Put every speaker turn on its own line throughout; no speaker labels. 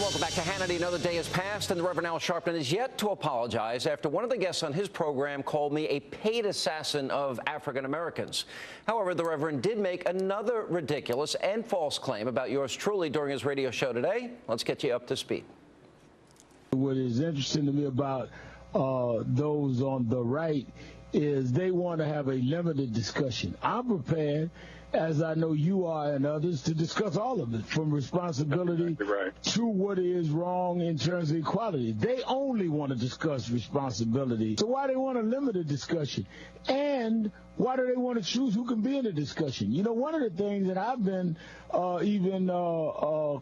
Welcome back to Hannity. Another day has passed, and the Reverend Al Sharpton is yet to apologize after one of the guests on his program called me a paid assassin of African Americans. However, the Reverend did make another ridiculous and false claim about yours truly during his radio show today. Let's get you up to speed.
What is interesting to me about those on the right is they want to have a limited discussion. I'm prepared, as I know you are and others, to discuss all of it, from responsibility to what is wrong in terms of equality. They only want to discuss responsibility. So why do they want a limited discussion? And why do they want to choose who can be in the discussion? You know, one of the things that I've been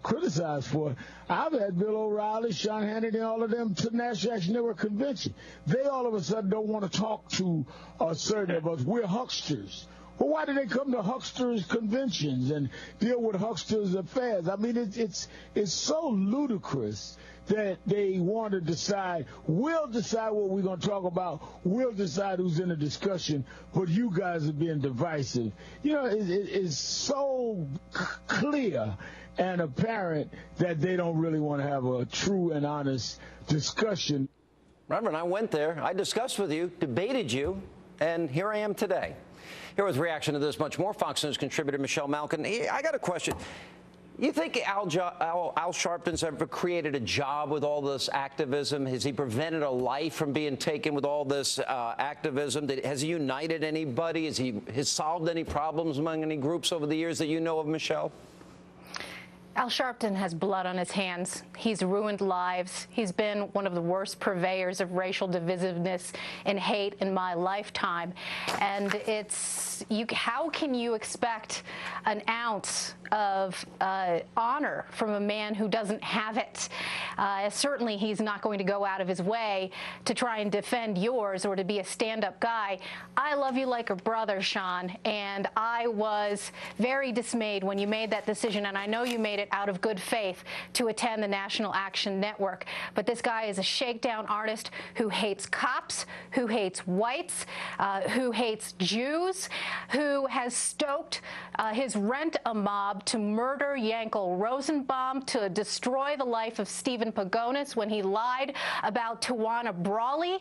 criticized for, I've had Bill O'Reilly, Sean Hannity, all of them to the National Action Network convention. They all of a sudden don't want to talk to certain of us. We're hucksters. Well, why do they come to hucksters conventions and deal with hucksters affairs? I mean, it's so ludicrous that they want to decide. We'll decide what we're going to talk about. We'll decide who's in the discussion, but you guys are being divisive. You know, it's so clear and apparent that they don't really want to have a true and honest discussion.
Reverend, I went there. I discussed with you, debated you, and here I am today. Here with reaction to this much more, Fox News contributor Michelle Malkin. I got a question. You think Al Sharpton's ever created a job with all this activism? Has he prevented a life from being taken with all this activism? Has he united anybody? Has he solved any problems among any groups over the years that you know of, Michelle?
Al Sharpton has blood on his hands. He's ruined lives. He's been one of the worst purveyors of racial divisiveness and hate in my lifetime. And how can you expect an ounce of honor from a man who doesn't have it? Certainly he's not going to go out of his way to try and defend yours or to be a stand-up guy. I love you like a brother, Sean, and I was very dismayed when you made that decision, and I know you made it out of good faith to attend the National Action Network. But this guy is a shakedown artist who hates cops, who hates whites, who hates Jews, who has stoked his rent-a-mob to murder Yankel Rosenbaum, to destroy the life of Stephen Pagonis when he lied about Tawana Brawley,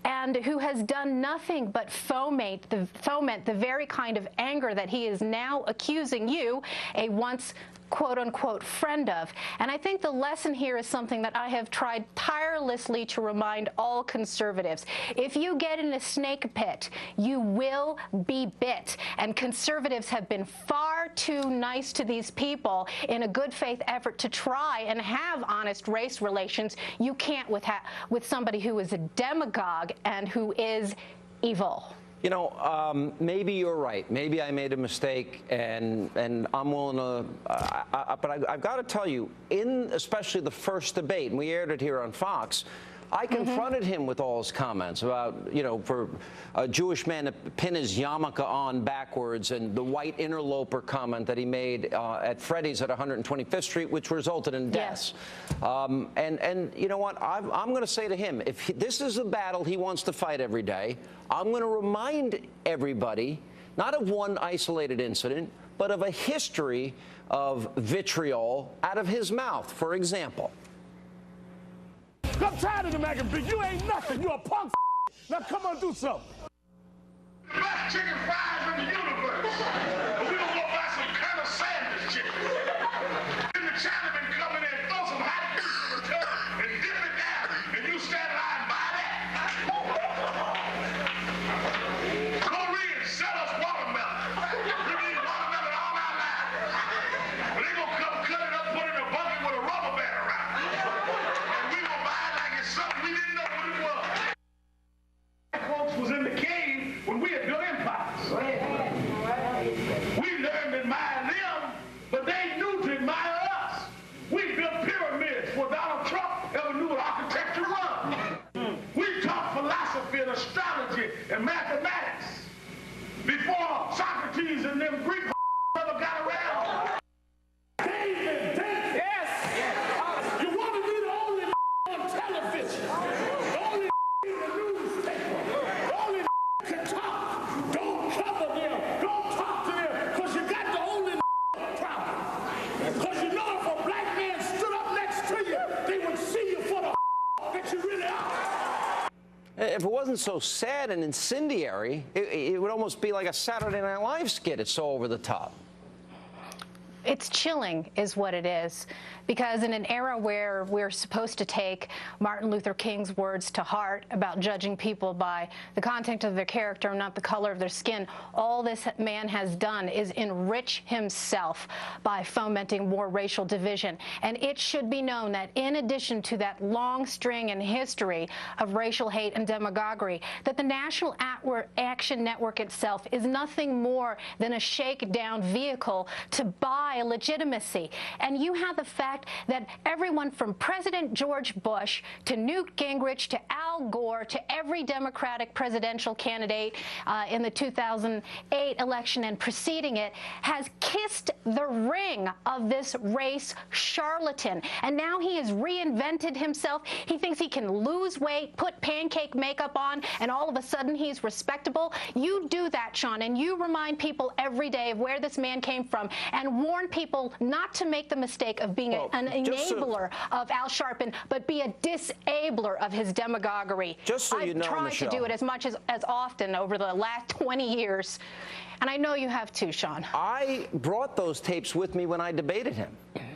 and who has done nothing but foment the very kind of anger that he is now accusing you, a once quote-unquote friend of. And I think the lesson here is something that I have tried tirelessly to remind all conservatives. If you get in a snake pit, you will be bit. And conservatives have been far too nice to these people in a good faith effort to try and have honest race relations. You can't with somebody who is a demagogue and who is evil.
You know, maybe you're right. Maybe I made a mistake, and I'm willing to. But I've got to tell you, especially the first debate, and we aired it here on Fox, I confronted him with all his comments about, you know, for a Jewish man to pin his yarmulke on backwards, and the white interloper comment that he made at Freddy's at 125th Street, which resulted in deaths. Yes. And you know what? I'm going to say to him, if this is a battle he wants to fight every day, I'm going to remind everybody, not of one isolated incident, but of a history of vitriol out of his mouth. For example.
I'm tired of the mac and you ain't nothing. You a punk. Now come on, do something.
Best chicken fries in the universe. But we don't go buy some kind of sandwich chicken. Then the Chinaman come in and throw some hot beef in return and dip it down, and you stand line and buy that. Koreans sell us watermelon. We need watermelon all our lives. But they gonna come cut it up, put it in a bucket with a rubber band around it. And we gonna buy it like it's something we didn't know what it was. Folks was in the cave when we had built empires. We learned to admire them, but they knew to admire us.
if it wasn't so sad and incendiary, it would almost be like a Saturday Night Live skit. It's so over the top.
It's chilling is what it is, because in an era where we're supposed to take Martin Luther King's words to heart about judging people by the content of their character, not the color of their skin, all this man has done is enrich himself by fomenting more racial division. And it should be known that in addition to that long string and history of racial hate and demagoguery, that the National Action Network itself is nothing more than a shakedown vehicle to buy legitimacy. And you have the fact that everyone from President George Bush to Newt Gingrich to Al Gore to every Democratic presidential candidate in the 2008 election and preceding it has kissed the ring of this race charlatan. And now he has reinvented himself. He thinks he can lose weight, put pancake makeup on, and all of a sudden he's respectable. You do that, Sean, and you remind people every day of where this man came from and warn people not to make the mistake of being an enabler of Al Sharpton, but be a disabler of his demagoguery.
Just so you know,
I've tried
Michelle,
to do it as much as often over the last 20 years, and I know you have too, Sean.
I brought those tapes with me when I debated him.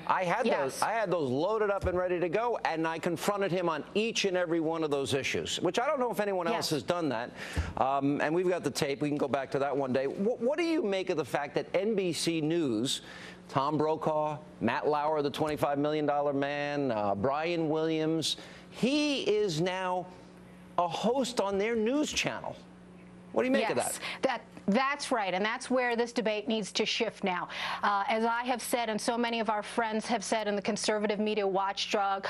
I had those. I had those loaded up and ready to go, and I confronted him on each and every one of those issues, which I don't know if anyone else has done that. And we've got the tape. We can go back to that one day. What do you make of the fact that NBC News, Tom Brokaw, Matt Lauer, the $25 million man, Brian Williams, he is now a host on their news channel? What do you make of that?
That's right, and that's where this debate needs to shift now. As I have said, and so many of our friends have said in the conservative media watchdog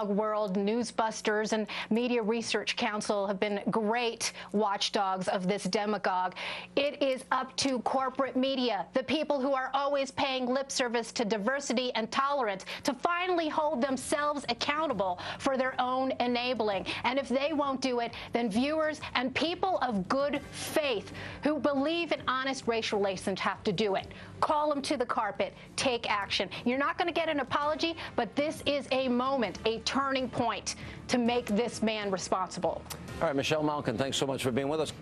world, Newsbusters and Media Research Council have been great watchdogs of this demagogue. It is up to corporate media, the people who are always paying lip service to diversity and tolerance, to finally hold themselves accountable for their own enabling. And if they won't do it, then viewers and people of good faith who believe in honest racial relations have to do it. Call them to the carpet. Take action. You're not going to get an apology, but this is a moment, a turning point to make this man responsible.
All right, Michelle Malkin, thanks so much for being with us.